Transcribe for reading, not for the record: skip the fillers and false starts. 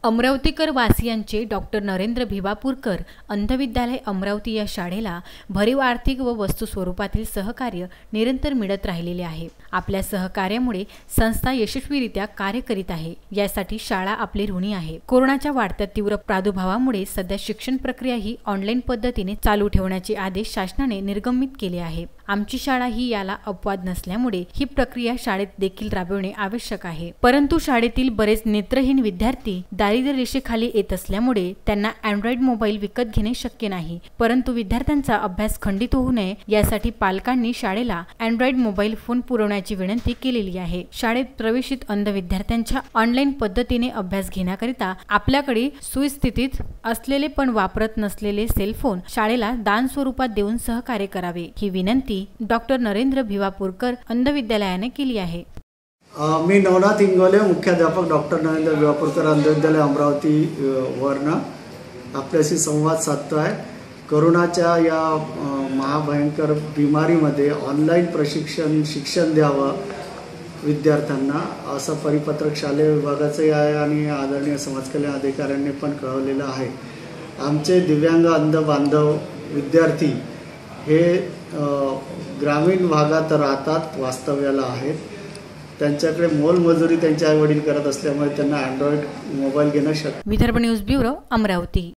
अमरावतीकर वासियांचे doctor Narendra भिवापूरकर अंधविद्यालय Amravati या शाळेला भरीव आर्थिक व वस्तू स्वरूपातील सहकार्य निरंतर मिळत राहिलेले आहे। आपल्या सहकार्यामुळे संस्था यशस्वीरित्या कार्य करीत आहे। यासाठी शाळा आपली ऋणी आहे। कोरोनाच्या वाढत्या तीव्र प्रादुर्भावामुळे सध्या शिक्षण प्रक्रिया ही ऑनलाईन पद्धतीने चालू ठेवण्याचे आदेश शासनाने निर्गमित केले आहे। आमची शाळा ही याला अपवाद नसल्यामुळे ही प्रक्रिया शाळेत देखील राबविणे आवश्यक आहे। परंतु शाळेतील बरेच नेत्रहीन विद्यार्थी दारिद्र्य रेषेखाली येत असल्यामुळे त्यांना अँड्रॉइड मोबाईल विकत घेणे शक्य नाही। परंतु विद्यार्थ्यांचा अभ्यास खंडित होऊ नये यासाठी पालकांनी शाळेला अँड्रॉइड मोबाईल फोन पुरवण्याची विनंती केलेली आहे। शाळेत प्रवेशित अंध विद्यार्थ्यांच्या ऑनलाईन पद्धतीने अभ्यास घेण्याकरिता आपल्याकडे सुस्थितीत असलेले पण वापरत नसलेले सेलफोन शाळेला दान स्वरूपात देऊन सहकार्य करावे, ही विनंती डॉक्टर नरेंद्र भिवापूरकर अंध विद्यालयाने केली आहे। मी नवनाथ इंगोले, मुख्याध्यापक डॉक्टर नरेंद्र भिवापूरकर अंध विद्यालय अमरावती वरनं आपल्याशी संवाद साधतो आहे। कोरोनाच्या या महाभयंकर बिमारीमध्ये ऑनलाईन शिक्षण द्यावं विद्यार्थ्यांना असं परिपत्रक शालेय विभागाचे आहे आणि आदरणीय समाजकल्याण अधिकाऱ्यांनी पण कळवलेलं आहे। आमचे दिव्यांग अंध बांधव विद्यार्थी हे ग्रामीण भागात राहतात, वास्तव्याला आहेत। त्यांच्याकडे मोलमजुरी त्यांचे आई वडील करत असल्यामुळे त्यांना अँड्रॉइड मोबाईल घेणं शक्य। Vidarbha news bureau, Amravati.